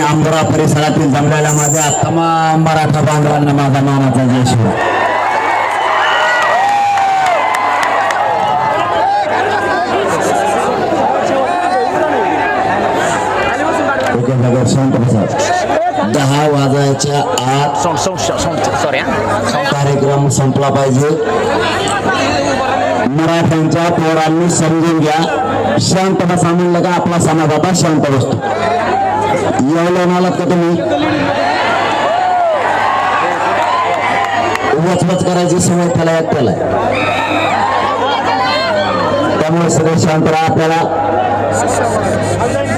आंबोरा परिसरातील जमलेल्या माझ्या तमाम मराठा बांधवांना माझा मानाचा जय शिवाय. शांत बसा. 10 वाजायच्या आत कार्यक्रम संपला पाहिजे. मराठ्यांच्या पोरांनी समजून घ्या. शांत बसा म्हणलं का आपला समाज आता शांत बसतो. एवढं आलात का तुम्ही? वचवच करायची सवय त्याला एकट्याला आहे. त्यामुळे सगळे शांत राहा. आपल्याला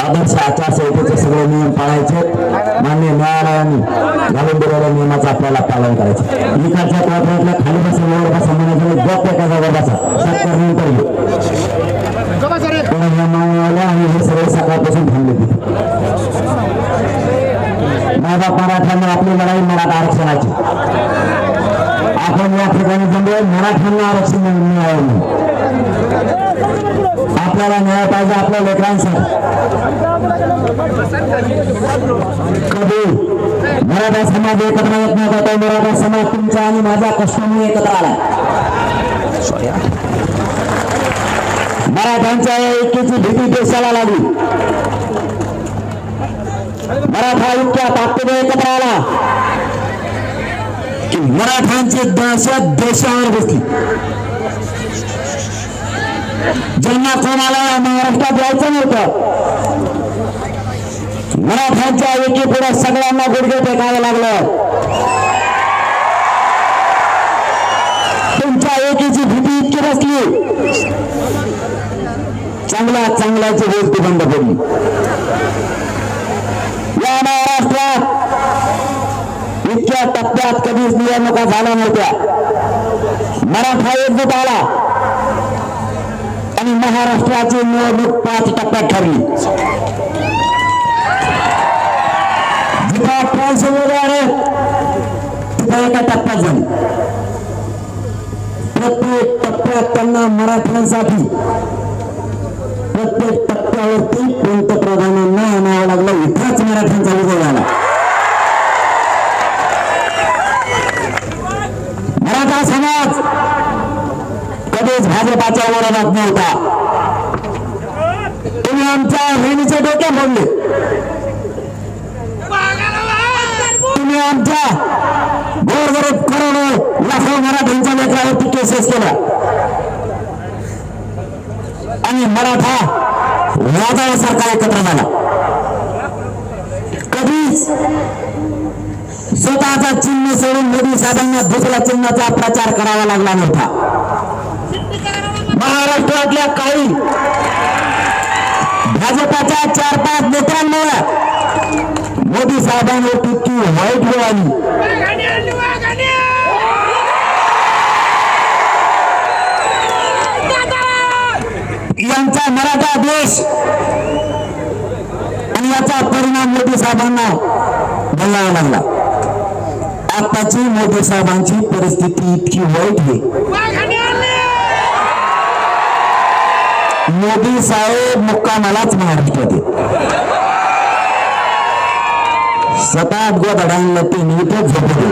आदर्श आचारसंहितेचे सगळे नियम पाळायचे. मान्य न्यायालयाने घालून दिलेल्या नियमाचं आपल्याला पालन करायचं. इकडच्या कोपऱ्यातल्या खाली बसा वर बसा म्हणायचं गप एका जागा बसा. सत्कार नंतर आणि हे सगळे सकाळपासून थांबले तिथे. माझा मराठ्यांना आपली लढाई मराठा आरक्षणाची. आपण या ठिकाणी जमले मराठ्यांना आरक्षण मिळावं. आपल्याला न्याय पाहिजे आपल्या लेकरांसाठी. कधी मराठा समाज एकत्र येत नव्हता. मराठा समाज तुमच्या आणि माझ्या कष्टामुळे एकत्र आला. मराठ्यांच्या एकीची भीती देशाला लागली. मराठा इतक्या ताकदीने एकत्र आला की मराठ्यांची दहशत देशावर बसली. ज्यांना कोणाला महाराष्ट्रात जायचं नव्हतं, मराठ्यांच्या एकी पुढे सगळ्यांना गुडघे टेकावे लागलं. तुमच्या एकीची भीती इतकी बसली, चांगल्याची गोष्टी बंद पडली. या महाराष्ट्रात इतक्या टप्प्यात कधीच निवडणुका झाल्या नव्हत्या. मराठा एकजूट आला आणि महाराष्ट्राची निवडणूक 5 टप्प्यात ठरली. जिथे 1800 उमेदवार आहेत तिथे एका टप्प्यात झाली. प्रत्येक टप्प्यात त्यांना मराठ्यांसाठी प्रत्येक टप्प्यावरती पंतप्रधानांना आणावं लागलं. इथंच मराठ्यांचा विजय झाला. मराठा समाज कधीच भाजपाच्या विरोधात नव्हता. तुम्ही आमच्या बहिणीचे डोके फोडले. तुम्ही आमच्या गोरगरीब करोडो लाखो मराठ्यांच्या लेकरावरती केसेस केल्या आणि मराठा वादळासारखा एकत्र झाला. कधीच स्वतःचा चिन्ह सोडून मोदी साहेबांना दुसऱ्या चिन्हाचा प्रचार करावा लागला नव्हता. महाराष्ट्रातल्या काही भाजपाच्या 4-5 नेत्यांमुळे मोदी साहेबांवर तितकी वाईट वेळ आली. यांचा मराठा द्वेष आणि याचा परिणाम मोदी साहेबांना भोगावा लागला. आताची मोदी साहेबांची परिस्थिती इतकी वाईट आहे. मोदी साहेब मुक्कामालाच महाराष्ट्रात सतत गोधडांना ते नीटच झोपले.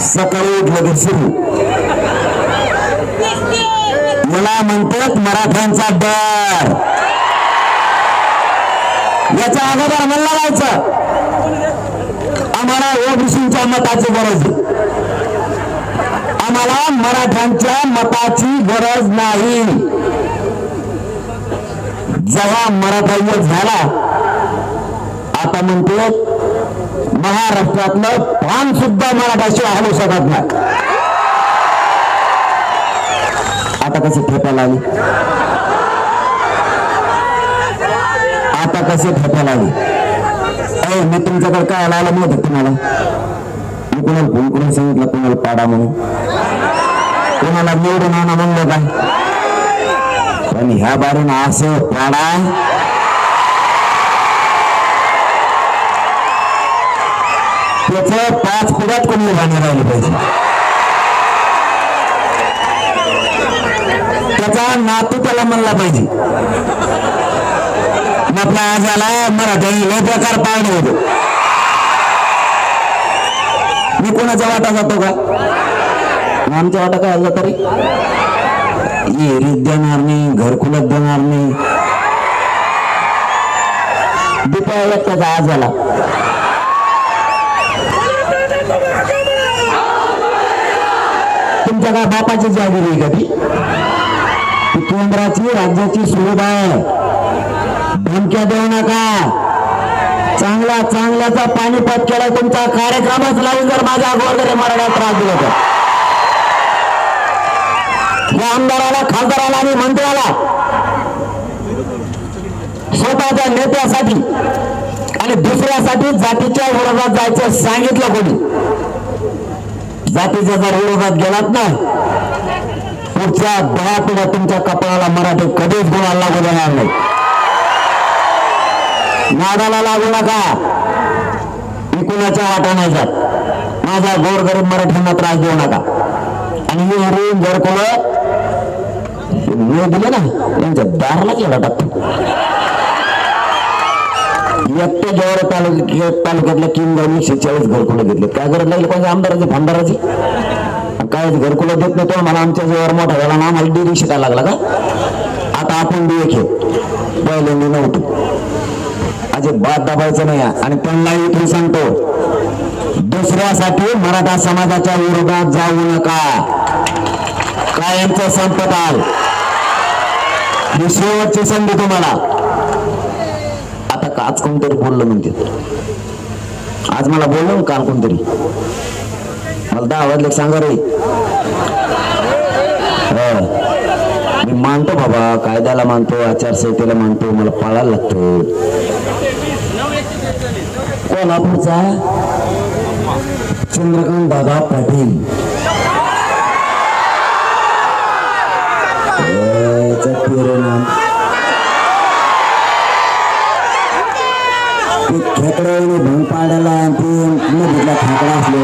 सकाळी लगेच सुरू. मला म्हणतात मराठ्यांचा डर. याच्या अगोदर मला लावायचं आम्हाला ओबीसीच्या मताची गरज आहे. आम्हाला मराठ्यांच्या मताची गरज नाही. जेव्हा मराठा युद्ध झाला आता म्हणतो महाराष्ट्रातलं पान सुद्धा मराठाशिवाय हलू शकत नाही. आता कसे ठेपा लागली. आता कसे ठेपा लागली. मी तुमच्याकडे काय आला माहिती तुम्हाला. मी कोणाला फोन करून सांगितलं कोणाला पाडा म्हणून, कोणाला निवडून आणा म्हणलं काय. पण ह्या बारीनं असं पाडा त्याच 5 पिढ्यात कोणी उभारणी राहिली पाहिजे. त्याचा नातू त्याला म्हणला पाहिजे. आणि आपल्या आजाला मराठी लय प्रकार पाळणे होतो. मी कोणाचा वाटा जातो का? आमच्या वाटा काय आला तरी एरीत देणार नाही, घरकुलत देणार नाही. दीपावळ्यात त्याचा आजाला तुमच्या काय बापाची जागीर आहे का ती? केंद्राची राज्याची सुविधा आहे. धमक्या देऊ नका. चांगला चांगल्याचा पाणीपत केला तुमचा कार्यक्रमच लावून जर माझ्या गोरगरीब मराठा त्रास दिला तर या आमदाराला, खासदाराला आणि मंत्र्याला स्वतःच्या नेत्यासाठी आणि दुसऱ्यासाठी जातीच्या विरोधात जायचं सांगितलं कोणी? जातीच्या जर विरोधात गेलात ना पुढच्या 10 पिढ्या तुमच्या कपाळाला मराठी कधीच गुणाला लागू देणार नाही. नादाला लागू नका. मी कुणाच्या वाटा नाही जात. माझ्या गोरगरीब मराठ्यांना त्रास देऊ नका. आणि हे जर कोण दिले ना त्यांच्या दाराला केला टाकतो. एकटे जवळ तालुक्यातल्या किंग 46 घरकुलं घेतले. काय गरज लागली कोणत्या आमदाराची फंडाराची? काय घरकुलं देत नाही तो मला आमच्या जवळ मोठा झाला ना मला डिरी शिकायला लागला का? आता आपण बी एक पहिल्यांदा नव्हतो. अजिबात दाबायचं नाही. आणि त्यांना इथून सांगतो दुसऱ्यासाठी मराठा समाजाच्या विरोधात जाऊ नका. कायमचं संपत आल. ही शेवटची संधी तुम्हाला. आता आज कोणतरी बोललं म्हणते. आज मला बोललो काल कोणतरी मला 10 वाजले सांगा रे. मी मानतो बाबा, कायद्याला मानतो, आचारसंहितेला मानतो, मला पाळायला लागतो. कोल्हापूरचा चंद्रकांत दादा पाटील खेकडे भंग पाडायला नदीतला खेकडा असले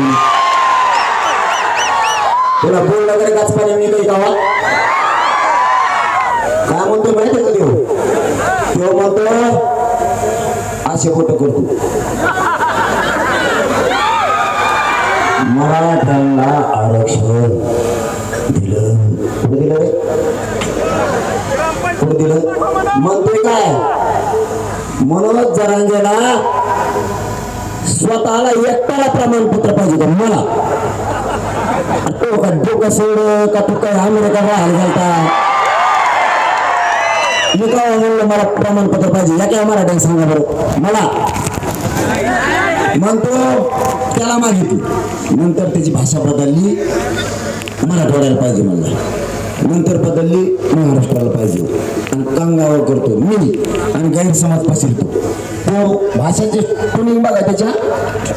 तुला बोल वगैरे काच पाणी मी काही गावा काय म्हणतो माहिती का देव म्हणतो असे फोटो करतो मराठ्यांना आरक्षण दिलं. कुठे दिलं रे? कुठे दिलं म्हणतोय काय? मनोज जरांगेला स्वतःला एकट्याला प्रमाणपत्र पाहिजे का? मला तो का डोकं सोड का तू काय अमेरिका राहायला गेलता? मी काय म्हणलं मला प्रमाणपत्र पाहिजे या काय मराठी सांगा बरं. मला म्हणतो त्याला मागितली. नंतर त्याची भाषा बदलली, मराठवाड्याला पाहिजे म्हणला. नंतर बदलली महाराष्ट्राला पाहिजे. आणि कंगावा करतो मी आणि गैरसमज पसरतो. तो भाषेचे ट्युनिंग बघा त्याच्या.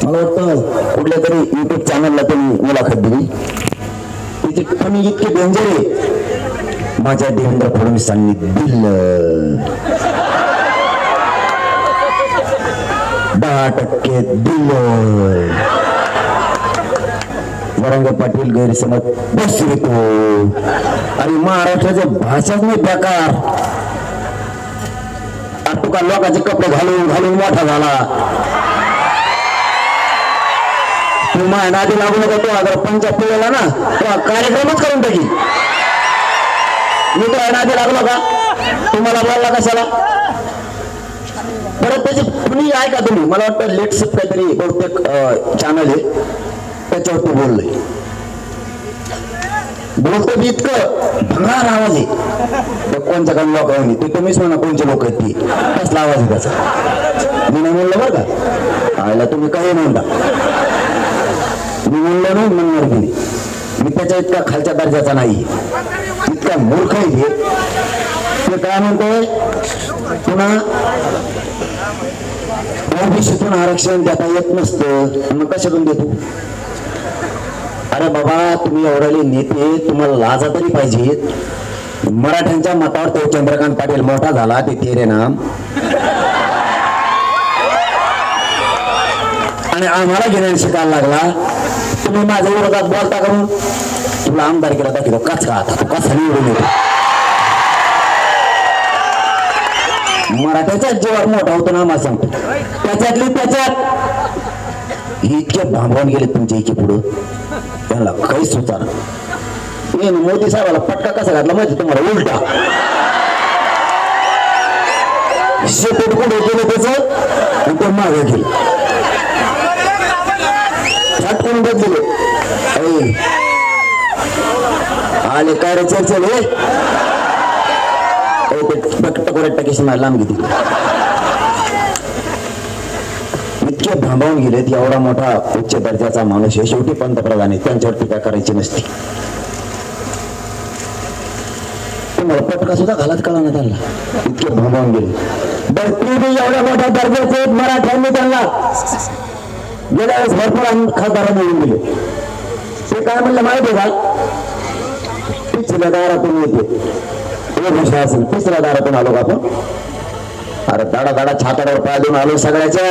मला वाटतं कुठल्या तरी युट्यूब चॅनलला त्यांनी मुलाखत दिली. त्याची ट्युनिंग इतकी डेंजर आहे. माझ्या देवेंद्र फडणवीसांनी दिलं 10% दिलं. जरांगे पाटील गैरसमज बसतो. आणि महाराष्ट्राच्या भाषाच नाही प्रकार. तू का लोकांचे कपडे घालून घालून मोठा झाला. तू माझ्या नादी लागू नका. तो अगर पंचायत ना तो कार्यक्रमच करून टाकी. मी तो नादी लागलो का? तुम्हाला बोलला कशाला? परत त्याची कुणी आहे का तुम्ही? मला वाटतं लेट्सअप काहीतरी बहुतेक चॅनल आहे त्याच्यावरती बोललंय. बोलतो मी इतकं भंगार आवाज आहे. कोणच्या काही लोकांनी ते तुम्हीच म्हणा कोणचे लोक आहेत ती कसला आवाज आहे त्याचा. मी नाही म्हणलं बरं का? आयला तुम्ही काही म्हणता. मी म्हणलं नाही म्हणणार की मी त्याच्या इतका खालच्या दर्जाचा नाही. इतका मूर्ख आहे ते काय म्हणतोय पुन्हा ओबीसीतून आरक्षण देता येत नसतं मग कशातून देतो? अरे बाबा तुम्ही एवढे नेते तुम्हाला लाजा तरी पाहिजेत. मराठ्यांच्या मतावर तो चंद्रकांत पाटील मोठा झाला ते तेरे नाम आणि आम्हाला घेण्याला शिकायला लागला. तुम्ही माझ्या विरोधात बोलता करून तुला आमदार केला दाखवतो कसा आता तू कसा निवडून येतो. मराठ्याच्या जीवावर मोठा होतो ना मला सांगतो. त्याच्यातली त्याच्यात इतके भांबवून गेले तुमच्या इथे पुढं, त्यांना काही सुचार. मोदी साहेबाला पटका कसा घातला माहिती तुम्हाला? उलटा शेपूट कुठे गेलं त्याच ते मागे गेलं, फटकून बदले. आले काय रे चर्चेले टकेश लांब घेतली. इतके भांबावून गेलेत. एवढा मोठा उच्च दर्जाचा माणूस आहे, शेवटी पंतप्रधान आहे, त्यांच्यावर टीका करायची नसती. तुम्हाला पटका सुद्धा घालत कळा ना त्यांना, इतके भांबावून गेले. बरं तुम्ही एवढ्या मोठ्या दर्जाचे मराठ्यांनी त्यांना गेल्या वेळेस भरपूर खासदार मिळून दिले. ते काय म्हणलं माहिती आहे का? पिछल्या दारातून येते असेल, तिसऱ्या दारातून आलो का आपण? अरे दाडा दाडा छाताडावर पाय देऊन आलो सगळ्याच्या.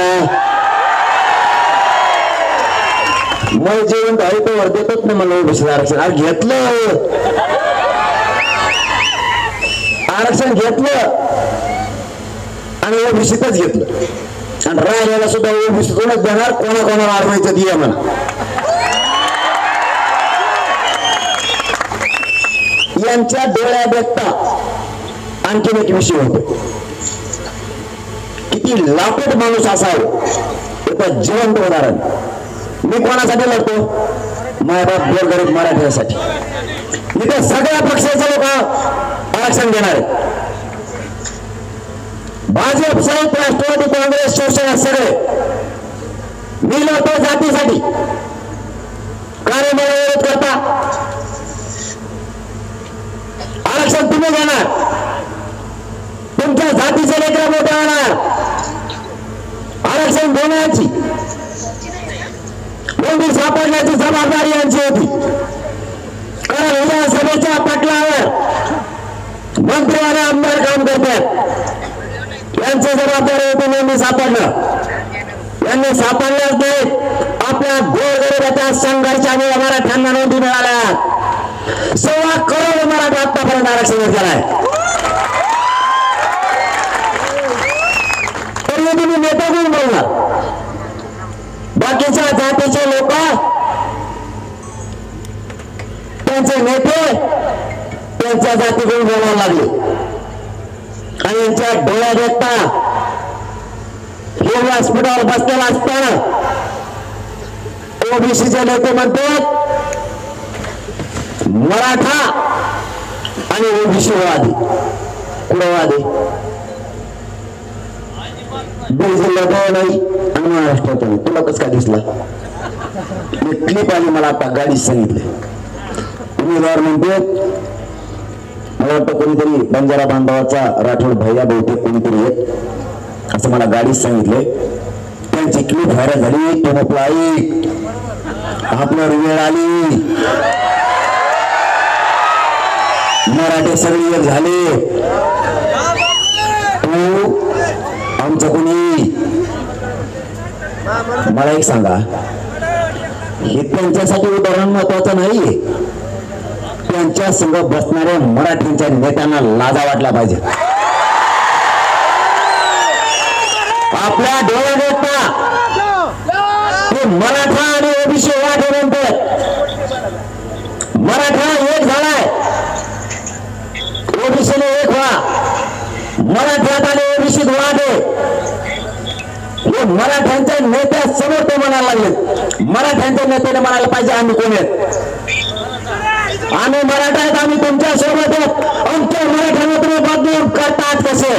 मग जेवण वर देतच ना मला ओबीसी आरक्षण. अरे घेतलं आरक्षण, घेतलं आणि ओबीसीतच घेतलं, आणि राहिलेला सुद्धा ओबीसीतूनच देणार. कोणाकोणाला आडवायचं दिया म्हणा. यांच्या डोळ्या देखता आणखीन एक विषय होतो. किती लापट माणूस असावं याचं जिवंत उदाहरण. मी कोणासाठी लढतो? मायबाप गोरगरीब मराठ्यांसाठी. मी तर सगळ्या पक्षाचे लोक आरक्षण देणार आहे. भाजप सहित राष्ट्रवादी काँग्रेस शिवसेना सगळे. मी लढतो जातीसाठी. कारण मला विरोध करता. आरक्षण तुम्ही घेणार, तुमच्या जातीचे लेकरं मोठे होणार. आरक्षण देण्याची कोणी सापडण्याची जबाबदारी यांची होती. कारण विधानसभेच्या पटलावर मंत्री आणि आमदार काम करतात, यांची जबाबदारी होती नेहमी सापडणं. यांनी सापडल्याच नाहीत. आपल्या गोरगरिबाच्या संघर्षाने मराठ्यांना नोंदी मिळाल्या. 1.25 करोड मराठा आतापर्यंत आरक्षण घेतलेलं आहे. तरी तुम्ही नेता कोण बोलणार? बाकीच्या जातीचे लोक, त्यांचे नेते त्यांच्या जातीकडून बोलायला लागले. आणि यांच्या डोळ्या देखता हे व्यासपीठावर बसलेला असताना ओबीसीचे नेते म्हणतात मराठा आणि ओबीसी वादी. कुठं वादी? बीड जिल्ह्यात नाही आणि महाराष्ट्रात नाही. तुला कसं काय दिसला? मी क्लिप आली मला आता गाडीत सांगितले. उमेदवार म्हणते, मला वाटतं कोणीतरी बंजारा बांधवाचा राठोड भैया बहुतेक कोणीतरी आहे असं मला गाडीत सांगितले. त्यांची क्लिप व्हायरल झाली. तो म्हटला आपल्यावर वेळ आली, मराठे सगळे एक झाले, तू आमचं कोणी. मला एक सांगा, हे त्यांच्यासाठी उदाहरण महत्वाचं नाहीये. त्यांच्या संग बसणाऱ्या मराठ्यांच्या नेत्यांना लाजा वाटला पाहिजे. आपल्या डोळ्यात ते मराठा आणि ओबीसी वाटे म्हणतात. मराठा एक झालाय, ओबीसीने एक व्हा. मराठ्यात आणि ओबीसीत वाटे. हे मराठ्यांच्या नेत्या समोर ते म्हणायला लागले. मराठ्यांच्या नेत्याने म्हणायला पाहिजे आम्ही कोण आहेत? आम्ही मराठा आहेत, आम्ही तुमच्या सोबत आहेत. आमच्या मराठ्यांना तुम्ही बदनाम करतात कसे?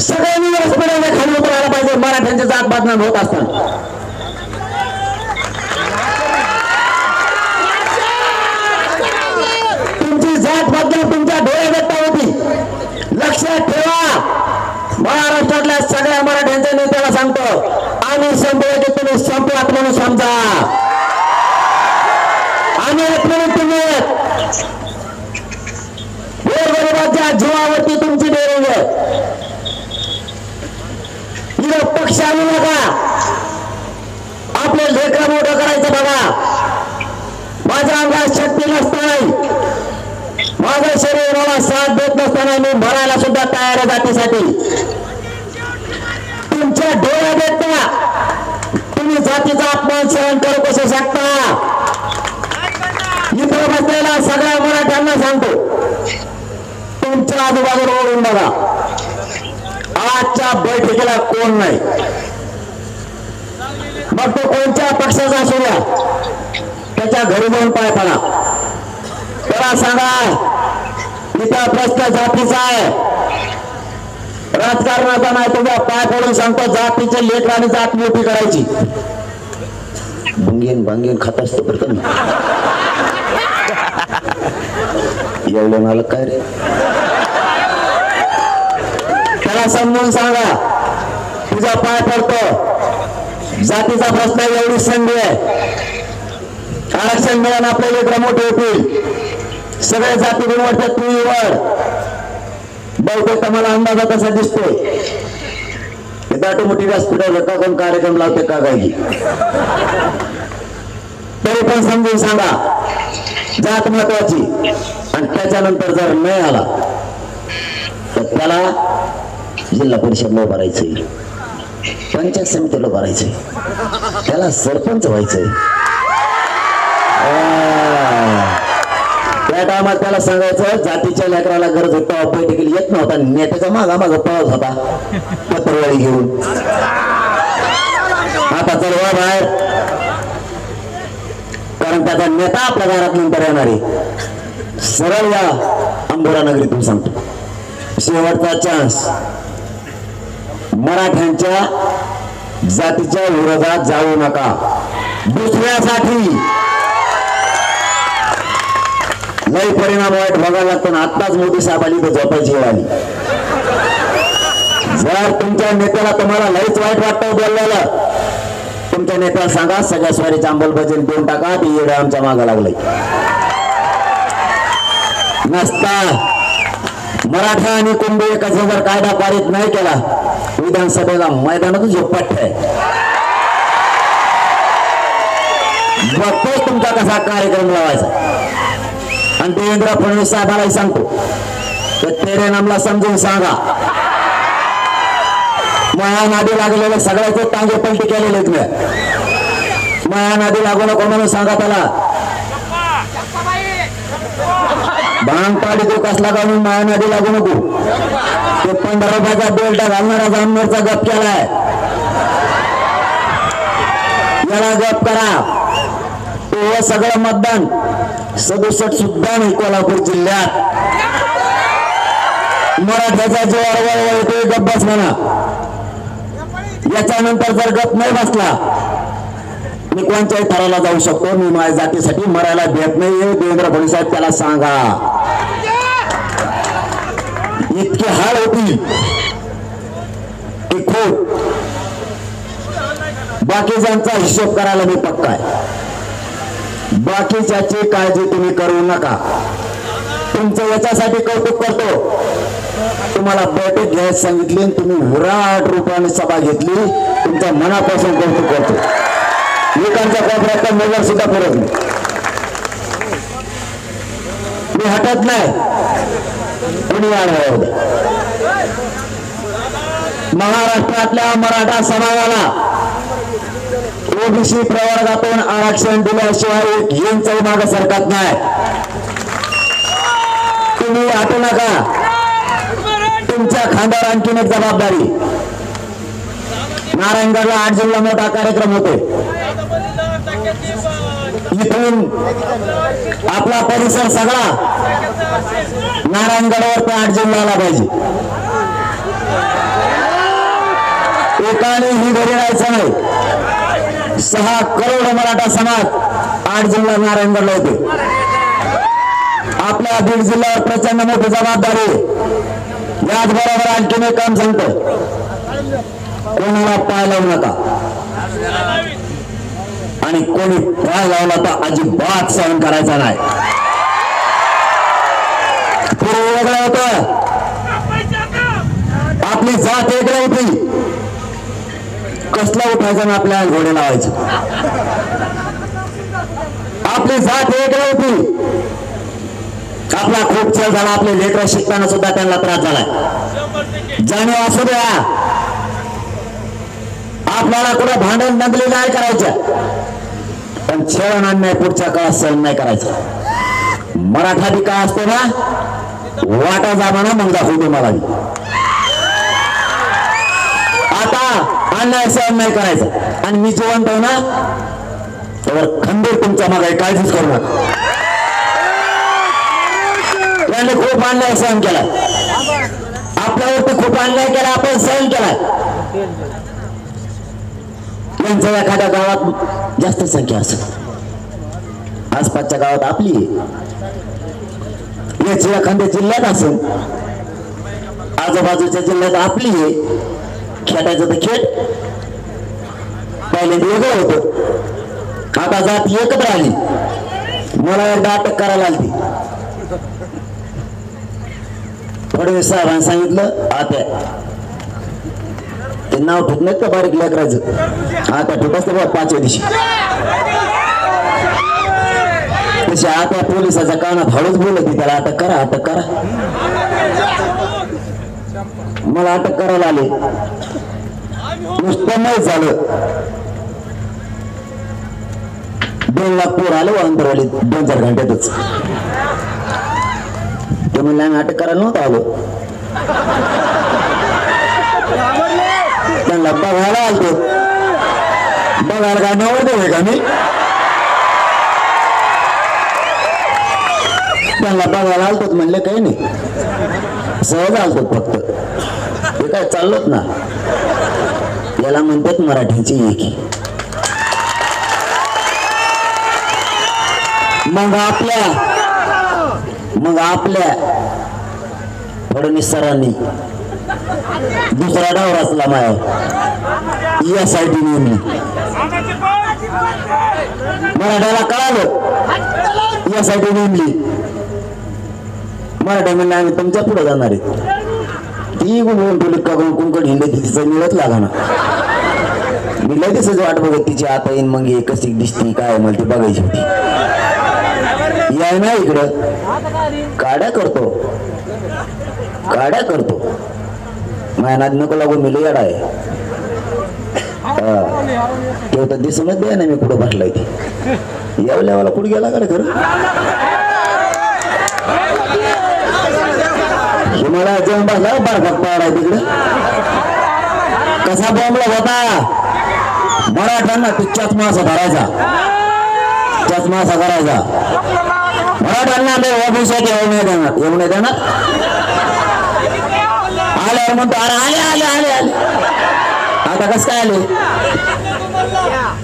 सगळ्यांनी व्यासपीठाने खाली उतरायला पाहिजे मराठ्यांचे जात बदनाम होत असतात. तुमची जात बदनाम तुमच्या डोळ्यात होती. लक्षात ठेवा. महाराष्ट्रातल्या सगळ्या मराठ्यांच्या नेत्याला सांगतो, आम्ही संपवायचे, तुम्ही संपलात म्हणून समजा. आम्ही एक म्हणून तुम्ही गोरगरिबाच्या जीवावरती तुमची डेअरिंग आहे. इथं पक्ष आणू नका. आपले लेकरं मोठं करायचं बघा. माझ्या अंगात शक्ती नसताना, माझं शरीर मला साथ देत नसताना मी मरायला सुद्धा तयार आहे जातीसाठी. तुमच्या डोळ्यात येता तुम्ही जातीचा अपमान सहन करू कसं शकता? इथं बसलेला सगळ्या मराठ्यांना सांगतो, तुमच्या आजूबाजूला ओढून बघा, आजच्या बैठकीला कोण नाही. मग तो कोणत्या पक्षाचा असू द्या, त्याच्या घरी जाऊन पाय पडा, त्याला सांगा इथं प्रश्न जातीचा आहे, राजकारणाचा नाही. तुझ्या पाय पडून सांगतो, जातीचे लेकर आणि जात मोठी करायची. भंगेन भांगेन खात असतो प्रथम एवढं मला काय रे, त्याला समजून सांगा, तुझा पाय पडतो, जातीचा प्रश्न एवढी संधी आहे, आरक्षण मिळून आपले लेकर मोठे होतील, सगळे जाती निवडतात, तू निवड. बहुतेक मला अंदाजा कसा दिसतोय, दाटू मोठी व्यासपीठावर का कोण कार्यक्रम लावते का काही, तरी पण समजून सांगा जात महत्वाची. आणि त्याच्यानंतर जर नाही आला तर त्याला जिल्हा परिषदला भरायचंय, पंचायत समितीला भरायचंय, त्याला सरपंच व्हायचंय. त्या टायमात त्याला सांगायचं जातीच्या लेकराला गरज होता, बैठकीला येत नव्हता, नेत्याचा मागा माग पळत होता पत्रवाळी घेऊन. आता चल वा बाहेर, कारण त्याचा नेता आपल्या घरात नंतर येणार आहे. सरळ या अंबोरा नगरीतून सांगतो, शेवटचा चान्स. मराठ्यांच्या जातीच्या विरोधात जाऊ नका. दुसऱ्यासाठी लई परिणाम वाईट बघायला लागतो ना. आत्ताच मोदी साहेब आली तर झोपायची वेळ आली. जर तुमच्या नेत्याला तुम्हाला लईच वाईट वाटतं बोललेलं, तुमच्या नेत्याला सांगा सगळ्या स्वारीच्या अंमलबजावणी देऊन टाका, ती येडं आमच्या मागं लागलंय. नसता मराठा आणि कुंभी एकाचा जर कायदा पारित नाही केला, विधानसभेला मैदानातच झोपट आहे. बघतोच तुमचा कसा कार्यक्रम लावायचा. आणि देवेंद्र फडणवीस साहेबांना सांगतो, तेरे नामला समजून सांगा, माया नादी लागलेले सगळ्याचे टांगे पलटी केलेले माया नादी लागू नको म्हणून सांगा त्याला. भांग पाडी तो कसला घालून माया नादी लागू नको. ते 15 रुपयाचा बेल्ट घालणारा जामनेरचा गप केलाय, याला गप करा. तो सगळं मतदान 67 सुद्धा नाही कोल्हापूर जिल्ह्यात. मराठ्याचा जो अडवळ ते गप बस म्हणा. याच्यानंतर जर गप नाही बसला, मी कोणत्याही थराला जाऊ शकतो, मी माझ्या जातीसाठी मरायला भेट नाहीये. देवेंद्र फडणवीस साहेब त्याला सांगा. इतकी हाल होती की खूप. बाकीच्यांचा हिशोब करायला मी पक्का आहे. बाकीच्याची काळजी तुम्ही करू नका. तुमचं याच्यासाठी कौतुक करतो, तुम्हाला बैठक घ्यायला सांगितली, तुम्ही विराट रूपाने सभा घेतली, तुमच्या मनापासून कौतुक करतो. लोकांच्या कोपऱ्यात नजर सुद्धा करत नाही, मी हटत नाही. कोणी वाढ महाराष्ट्रातल्या मराठा समाजाला ओबीसी प्रवर्गातून आरक्षण दिल्याशिवाय एक इंचही मागे सरकत नाही. तुम्ही हटू नका. तुमच्या खांद्यावर आणखीन एक जबाबदारी. नारायणगडला 8 जूनला मोठा कार्यक्रम होते. इथून आपला परिसर सगळा नारायणगडावर ते 8 जूनला आला पाहिजे. एकाने ही घरी राहायचं नाही. 6 करोड मराठा समाज 8 जूनला नारायणगडला होते. आपल्या बीड जिल्ह्यावर प्रचंड मोठी जबाबदारी. याचबरोबर आणखीन एक काम सांगतो, कोणाला पाय लावू नका. आणि कोणी पाय लावला तर अजिबात सहन करायचा नाही. पूर्वी वेगळं होतं, आपली जात वेगळी होती. कसला उठायचं ना आपल्या घोडे लावायचं. आपली जात वेगळी होती. आपला खूप छळ झाला. आपले लेकर शिकताना सुद्धा त्यांना त्रास झाला. जाणीव असू द्या. आपल्याला कुठं भांडण दंगली नाही करायच्या, पण छळण अन्याय पुढच्या काळात सहन नाही करायचं. मराठा बी काय असतो ना, वाटा जामाना मग दाखवतो मला. आता अन्याय सहन नाही करायचं, आणि मी जिवंत आहे ना तर खंबीर तुमच्या मागे काळजीच करू नका. त्यांनी खूप अन्याय सहन केला, आपल्यावरती खूप अन्याय केला, आपण सहन केला. यांच्या एखाद्या गावात जास्त संख्या असेल, आसपासच्या गावात आपली आहे, याची एखाद्या जिल्ह्यात असेल, आजूबाजूच्या जिल्ह्यात आपली आहे. खेटायचं तर खेट पहिल्यांदा वेगळं होतं, आता जात एकत्र आली. मला एकदा अटक करायला आली. फडणवीस साहेबांनी सांगितलं, आता ते नाव ठेवत नाहीत का बारीक लेकरायचं, आता ठेवत असतं बघ 5व्या दिवशी. तशी आता पोलिसाच्या कानात हळूच बोलत ती, त्याला अटक करा, अटक करा. मला अटक करायला आले, नुसतं नाही झालं, 2 लाख पोर आलं अंतरवाली 2-4 घंट्यातच. ते म्हणलं आम्ही अटक करायला नव्हतं आलो, त्यांना बघायला आलतो. बघायला काय नवरदेव आहे का मी? त्यांना बघायला आलतोच म्हणले, काही नाही, सहज आलतो फक्त. हे काय चाललोच ना, याला म्हणतात मराठीची एकी. मग आपल्या फडणवीस सरांनी दुसरा डाव रचला मायावर, यासाठी नेमली. मराठ्याला कळालं, यासाठी नेमली. मराठा म्हणलं आम्ही तुमच्या पुढे जाणार आहे. ती गुण ठेवली का कुंकड हिंडे, तिचा मिळत लागा ना. मी लगेच वाट बघत तिची आता येईन, मग एकच एक दिसती काय मला ती बघायची होती. याय ना इकडं काड्या करतो माझ्या नाद नको लागून मी येडा आहे. तेव्हा तर दिसूनच द्या ना मी कुठं बसलाय. ती यावल्यावाला कुठे गेला का खरं. मला जेवण बसला बरं पाड आहे तिकडे. कसा बॉम्बला होता मराठ्यांना, तू चष्मा असा धरायचा, चष्मा असा करायचा. मराठ्यांना ऑफिसात येऊ नाही देणार. आल्यावर म्हणतो अरे आले आले आले आले. आता कसं काय आले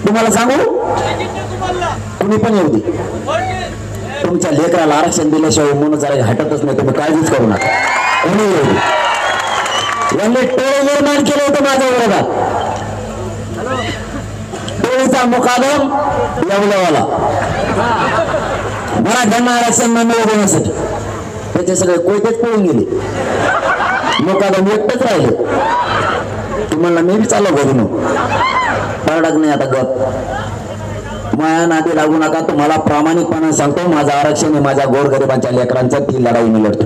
तुम्हाला सांगू, कुणी पण येऊ दे, तुमच्या लेकराला आरक्षण दिल्याशिवाय म्हणून जरा हटतच नाही. तुम्ही काळजीच करू नका. कोणी येऊ दे. यांनी टोळ निर्माण केलं होतं माझ्या विरोधात. टोळीचा मुकादम येवल्यावाला मराठ्यांना आरक्षण न मिळू देण्यासाठी. त्याचे सगळे कोयतेच पळून गेले, मुकादम एकटच राहिले. तुम्हाला मी बी चालू घरी पडक नाही आता गप. माया नादी लागू नका. तुम्हाला प्रामाणिकपणे सांगतो, माझं आरक्षण आहे माझ्या गोरगरिबांच्या लेकरांच्या, ती लढाई मी लढतो.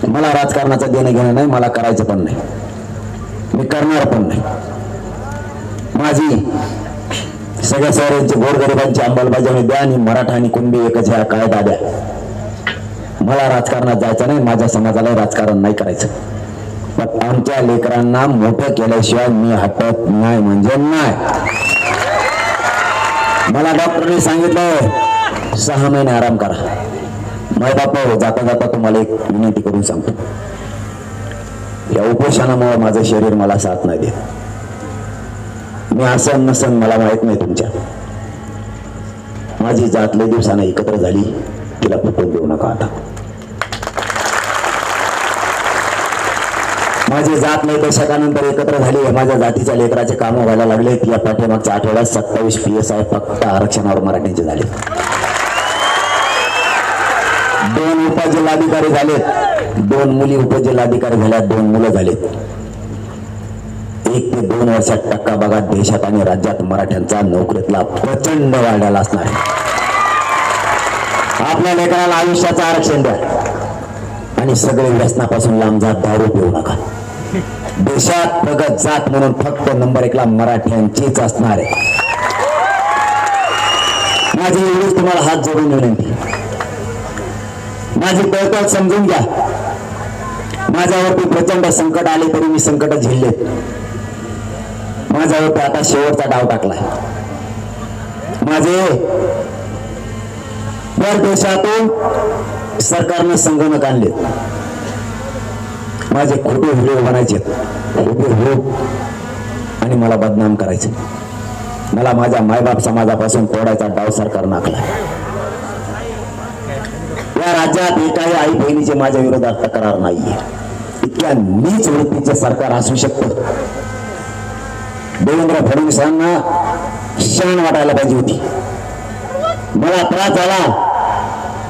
मला राजकारणाचं देणं घेणं नाही, मला करायचं पण नाही, मी करणार पण नाही. माझी सगळ्या शहरांची गोरगरिबांची अंमलबजावणी द्या आणि मराठा आणि कुणबी एकच ह्या कायदा द्या. मला राजकारणात जायचं नाही, माझ्या समाजाला राजकारण नाही करायचं. पण आमच्या लेकरांना मोठं केल्याशिवाय मी हटत नाही म्हणजे नाही. मला डॉक्टरने सांगितलं 6 महिने आराम करा. माय बापा जाता जाता तुम्हाला एक विनंती करून सांगतो, या उपोषणामुळे माझं शरीर मला साथ नाही देत. मी असं नसन मला माहित नाही. तुमच्या माझी जात लय दिवसानं एकत्र झाली, तिला फुटून देऊ नका. आता माझी जात लय दशकानंतर एकत्र झाली, माझ्या जातीच्या लेकराचे काम व्हायला लागले. या पाठीमागच्या आठवड्यात 27 PSI फक्त आरक्षणावर मराठीचे झाले. 2 उपजिल्हाधिकारी झालेत, 2 मुली उपजिल्हाधिकारी झाल्या, 2 मुलं झालेत. 1 ते 2 वर्षात टक्का बघा देशात आणि राज्यात मराठ्यांचा नोकरीतला प्रचंड वाढलेला असणार आहे. आपल्या लेकराला आयुष्याचं आरक्षण द्या आणि सगळे व्यसनापासून लांब जा, दारू पिऊ नका. देशात प्रगत जात म्हणून फक्त नंबर 1 ला मराठ्यांचीच असणार आहे. माझी एवढीच तुम्हाला हात जोडून विनंती. माझी पळताळ समजून घ्या. माझ्यावरती प्रचंड संकट आले तरी मी संकट झेलले. माझ्यावरती आता शेवटचा डाव टाकलाय. माझे परदेशातून सरकारने संगणक आणले. माझे खोटे व्हिडिओ बनायचे, खोटे व्हिडिओ, आणि मला बदनाम करायचे. मला माझ्या मायबाप समाजापासून तोडायचा डाव सरकारनं आखला. या राज्यात एकाही आई बहिणीचे माझ्या विरोधात तक्रार नाहीये. इतक्या नीच वृत्तीचे सरकार असू शकतं. देवेंद्र फडणवीसांना शरण वाटायला पाहिजे होती. मला त्रास झाला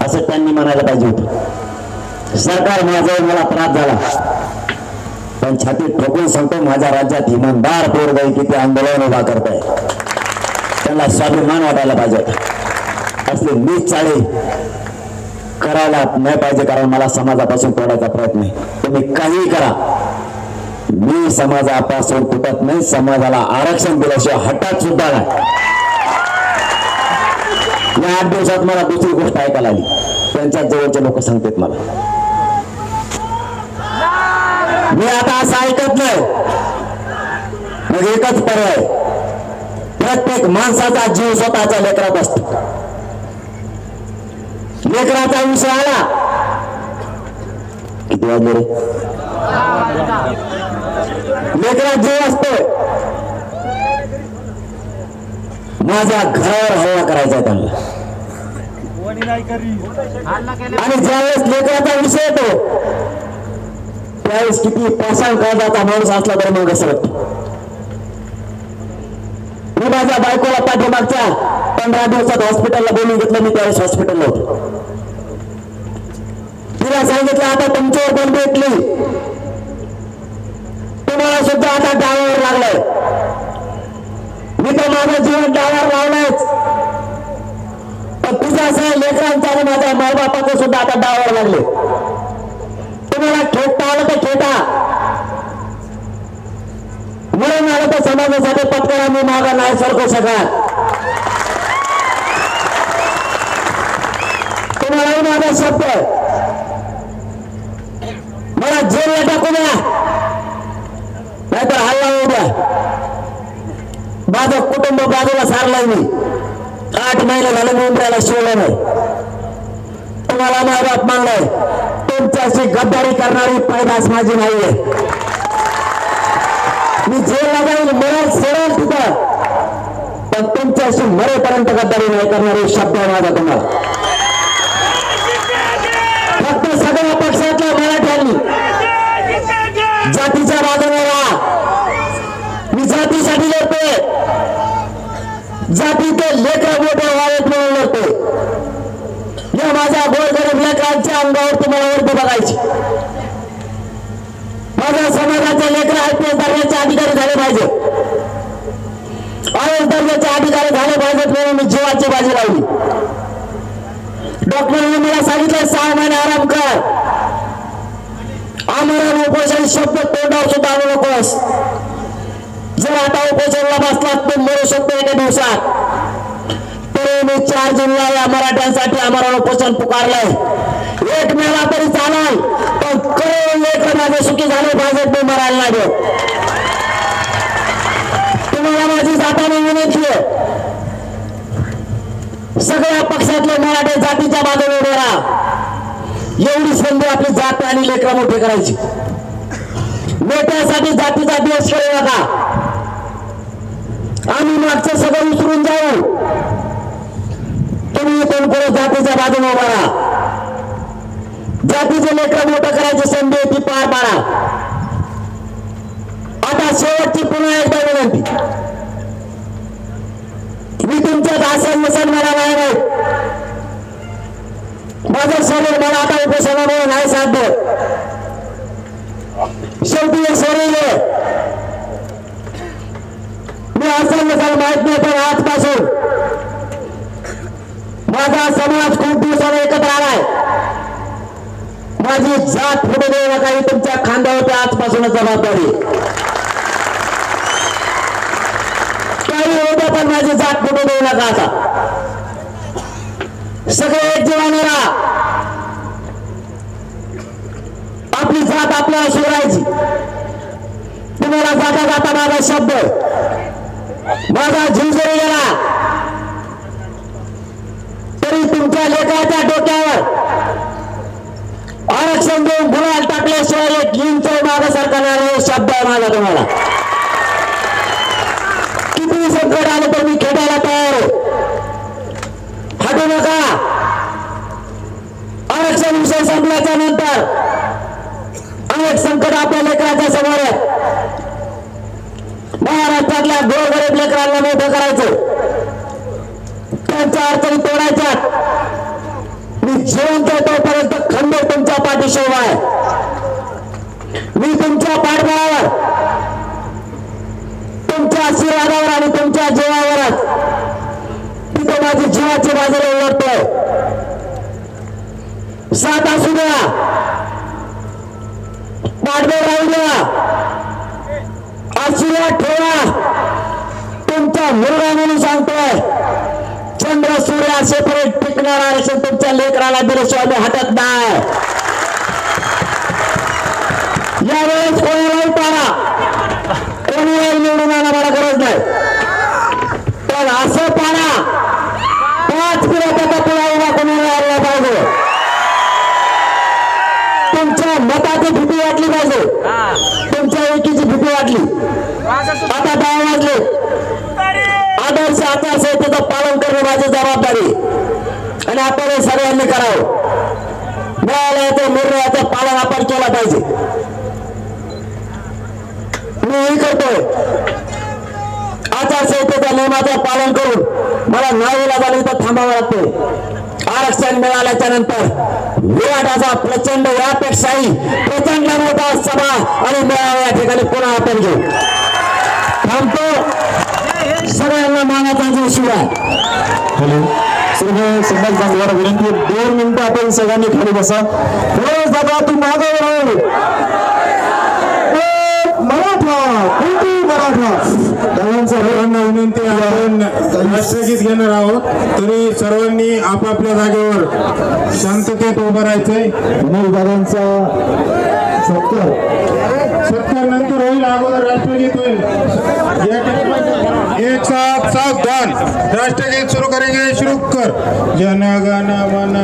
असं त्यांनी म्हणायला पाहिजे होतं. सरकार माझं, मला त्रास झाला, पण छाती ठोकून सांगतो माझ्या राज्यात इमानदार पोरगाई किती आंदोलन उभा करताय. त्यांना स्वाभिमान वाटायला पाहिजे होता. असले नीच चाळे करायला नाही पाहिजे, कारण मला समाजापासून तोडायचा प्रयत्न आहे. तुम्ही काहीही करा, मी समाजापासून तुटत नाही. समाजाला आरक्षण दिल्याशिवाय हटात सुद्धा नाही. या 8 दिवसात मला दुसरी गोष्ट ऐकायला आली. त्यांच्या जवळचे लोक सांगतात मला, मी आता असं ऐकत नाही. मग एकच पर्याय, प्रत्येक माणसाचा जीव स्वतःच्या लेकरात असतो. लेकराचा विषय आला, किती वाजले रे, लेकरात जीव असतो. माझ्या घरावर हल्ला करायचा त्यांना, आणि ज्यावेळेस लेकराचा विषय येतो त्यावेळेस किती पाषाण काळजाचा माणूस असला तरी मग घसरत. मी माझ्या बायकोला पाठीमागच्या 15 दिवसात हॉस्पिटलला बोलून घेतलं. मी त्यावेळेस हॉस्पिटलला होतो. तिला सांगितलं आता तुमच्यावर बंद भेटली, तुम्हाला सुद्धा आता डावावर लागलाय. मी तर माझं जीवन डावावर लावलंयच, पण तुझं असं लेकरांचं आणि माझ्या मायबापाचं सुद्धा आता डावावर लागले. तुम्हाला खेळता आलं तर खेळा, मरण आलं तर समाजासाठी पत्करा. मी मागा नाही सरकू शकत. तुम्हालाही माझा शब्द, मला जेलला टाकू द्या, नाहीतर हल्ला होऊ द्या. माझं कुटुंब बाजूला सारलंय. मी 8 महिने झाले मुंबईला शिवलं नाही. तुम्हाला मायबाप मागलाय. तुमच्याशी गद्दारी करणारी पैदास माझी नाहीये. मी जेलला जाईल, मरण सोडेल तिथं, पण तुमच्याशी मरेपर्यंत गद्दारी नाही करणारे शब्द आहे माझा तुम्हाला. फक्त सगळ्या पक्षातल्या मराठ्यांनी जातीच्या बाजूने राहा. मी जातीसाठी लढतोय, जातीचे लेकर मोठे व्हावेत म्हणून लढतोय. या माझ्या गोरगरीब लेकरांच्या अंगावर तुम्हाला वरती बघायची. माझ्या समाजाचे लेकर IPS दर्जाचे अधिकारी झाले पाहिजे, IAS दर्जाचे अधिकारी झाले पाहिजेत म्हणून मी जीवाची बाजी लावली. डॉक्टरांनी मला सांगितलं 6 महिने आराम कर. आमरण उपोषण शब्द तोंडावर सुद्धा आणू नकोस. जर आता उपोषणाला बसलात तर मरू शकतो एका दिवसात. तरी मी 4 जूनला या मराठ्यांसाठी आमरण उपोषण पुकारलंय. 1 मेला तरी चालेल, पण करोड लेकर माझे सुखी झाले पाहिजेत. मी मरायला नाही देत. तुम्हाला माझी जाताना विनंती आहे, सगळ्या पक्षातले मराठे जातीच्या बाजूने उभे राहा. एवढी संधी आपली जात आणि लेकरं मोठे करायची. नेत्यासाठी जातीचा द्वेष करू नका. आम्ही मागचं सगळं विसरून जाऊ. तुम्ही इथून पुढे जातीच्या बाजूने उभा राहा. जातीचे लेकरं मोठं करायची संधी ती पार पाडा. आता शेवटची पुन्हा एकदा विनंती, मी तुमच्यात आसन नसन मला नाही माहित. माझं शरीर मला आता उपोषणामुळे नाही साथ देत. शेवटी हे शरीर आहे. मी आसन नसन माहित नाही, पण आजपासून माझा समाज खूप दिवसाला एकत्र आलाय. माझी जात फुटू देऊ नका, ही तुमच्या खांद्यावरती आजपासूनच जबाबदारी. काही होतं पण माझी जात फुटू देऊ नका. आता सगळे एक जीवाने राहा. आपली जात आपल्याला सोडायची. तुम्हाला जाता जाता माझा शब्द, माझा जीव जरी गेला तरी तुमच्या लेकराच्या डोक्यावर आरक्षण देऊन गुलाल टाकल्याशिवाय एक इंच मागे सरकारणार शब्द आहे माझा तुम्हाला. किती संकट आलं तर मी खेळायला तयार आहे. हटू नका. आरक्षण विषय संपल्याच्या नंतर अनेक संकट आपल्या लेकराच्या समोर आहेत. महाराष्ट्रातल्या गोरगरीब लेकरांना मोठं करायचं, त्यांच्या अडचणी तोडायच्या. मी जिवंत तोपर्यंत खंबीर तुमच्या पाठीशी उभा आहे. मी तुमच्या पाठबळावर, तुमच्या आशीर्वादावर आणि तुमच्या जीवावरच तिथे माझी जीवाची बाजूला उलटतोय. साथ असू द्या, पाठबळ राहू द्या, आशीर्वाद ठेवा. तुमचा मुलगा म्हणून सांगतोय, चंद्र सूर्य असेपर्यंत टिकणार आरक्षण तुमच्या लेकराला दिल्याशिवाय मी हटत नाही. यावेळेस कोणालाही पाडा, कोणालाही निवडून आणायला गरज नाही, पण असं पाडा 5 किलोमीटर पुढे उभा कोणी आला पाहिजे. तुमच्या मताची भीती वाटली पाहिजे, तुमच्या एकीची भीती वाटली. आता 10 वाजले. आदर्श आचारसंहितेचं पालन करणे माझी जबाबदारी आणि आपण हे सगळ्यांनी करावं. न्यायालयाच्या निर्णयाचं पालन आपण केलं पाहिजे. मीही करतोय. आचारसंहितेच्या नियमाचं पालन करून मला नाईलाजाने इथं थांबावं लागतंय. आरक्षण मिळाल्याच्या नंतर विराटाचा प्रचंड, यापेक्षाही प्रचंड मोठा सभा आणि मेळावा या ठिकाणी पुन्हा आपण घेऊ. थांबतो. सगळ्यांना मानाचा शिवाय. हॅलो सर्व समाज विनंती, 2 मिनिटं आपण सगळ्यांनी खाली बसा. दादा तू मागावर राहू. मराठा कोणती मराठा. सर्वांना विनंती, आपण राष्ट्रगीत घेणार आहोत, तरी सर्वांनी आपापल्या जागेवर शांततेत उभं राहायचंय. दादांचा सत्कार नंतर होईल, अगोदर राष्ट्रगीत होईल. एक साथ सावधान, राष्ट्रगीत शुरू करेंगे. शुरू कर. जन गण मन.